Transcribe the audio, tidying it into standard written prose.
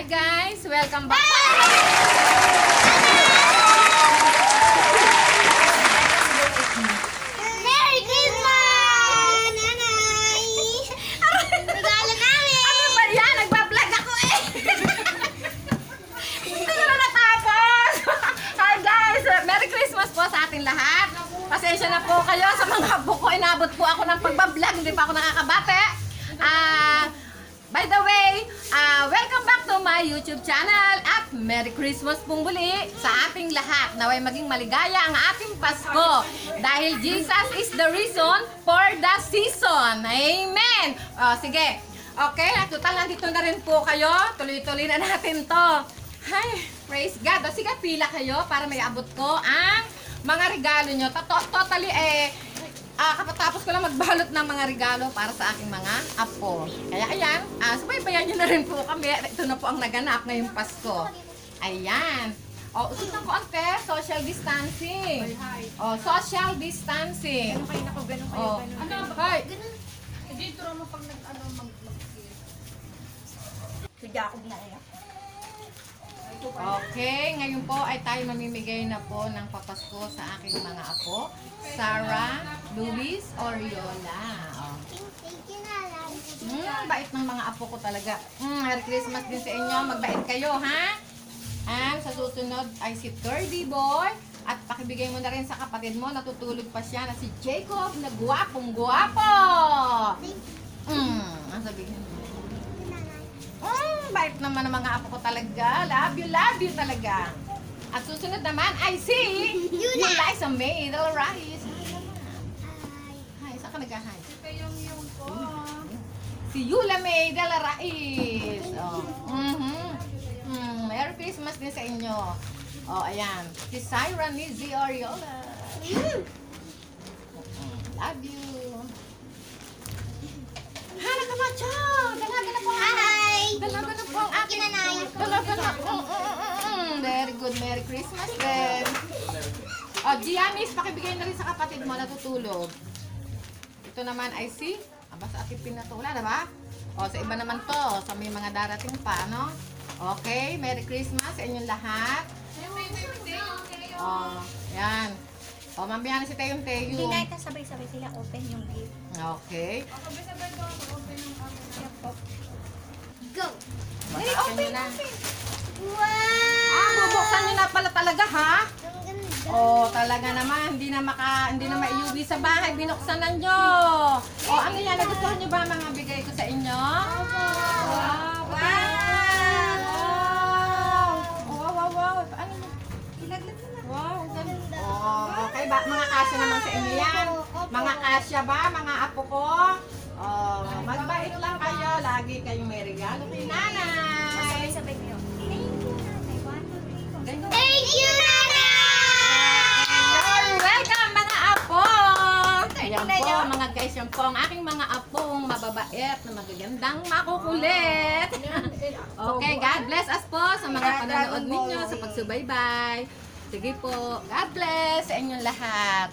Hi guys! Welcome back! Merry Christmas! Nanay! Regalo namin! Ano ba yan? Nagbablog ako eh! Hindi ko na natapos! Hi guys! Merry Christmas po sa ating lahat! Pasensya na po kayo sa mga apo ko. Inabot po ako ng pagbablog. Hindi pa ako nakakabate. By the way, welcome back to my YouTube channel at Merry Christmas pong muli sa ating lahat. Naway maging maligaya ang ating Pasko dahil Jesus is the reason for the season. Amen! Sige. Okay, total nandito na rin po kayo. Tuloy-tuloy na natin to. Hi, praise God. Sige, pila kayo para may abot ko ang mga regalo nyo. Totally kapatapos ko lang magbalot ng mga regalo para sa aking mga apo. Kaya ayan, subaybayan nyo na rin po kami. Ito na po ang naganap ngayong Pasko. Ayan. Usap ng konti, social distancing. Social distancing. Ganun kayo nako, ganun kayo, ganun. Ano? Hoy! Dito mo pag si Jacob na yan. Okay, ngayon po ay tayo mamimigay na po ng papasko sa aking mga apo. Sarah, Luis, Oriola. Bait ng mga apo ko talaga. Merry Christmas din sa inyo. Magbait kayo, ha? And sa susunod ay si Thirdy Boy. At pakibigay mo na rin sa kapatid mo. Natutulog pa siya na si Jacob na guwapong-guwapo. Ang sabihin mo? Bait naman ng mga apo ko talaga. Love you talaga. At susunod naman ay si Liza May Del Rais. Hi, saan ka nag-hi? Si Yula May Del Rais. Merry Christmas din sa inyo. Ayan. Si Syra Nizzy Oriola. Love you. Hala ka macho! Dalaga na po. Hi! Dalaga na po ang aking Nanay. Dalaga na. Very good. Merry Christmas then. Giannis, pakibigay na rin sa kapatid mo natutulog. Ito naman ay si sa ating pinatula, diba? Sa iba naman to. Sa may mga darating pa, no? Okay. Merry Christmas sa inyong lahat. Yan. Mamaya na si Teyong Teyo. Hindi na ito sabay-sabay sila open yung gift. Okay. Sabay-sabay ko open yung Go! Buksan nyo na. Wow! Bubuksan nyo na pala talaga, ha? Ang ganda. Talaga naman. Hindi na maiuwi sa bahay. Binuksan na nyo. Ano yan? Nagustuhan nyo ba mga bigay ko sa inyo? Wow! Wow! Ano mo? Ilaglag na lang. Wow! Okay ba? Mga kasya naman sa inyo yan. Mga kasya ba? Mga apo ko? Magbait lang kayo. Lagi kayong may regalo kay nanay. Sabay-sabay kayo. Thank you, nanay. 1, 2, 3, go. Ganyan. Thank you, nanay! You're welcome, mga apo! Ayan po, mga guys, yan po ang aking mga apong mababait na magagandang makukulit. Okay, God bless us po sa mga panonood ninyo, sa pagsubaybay. Sige po, God bless sa inyong lahat.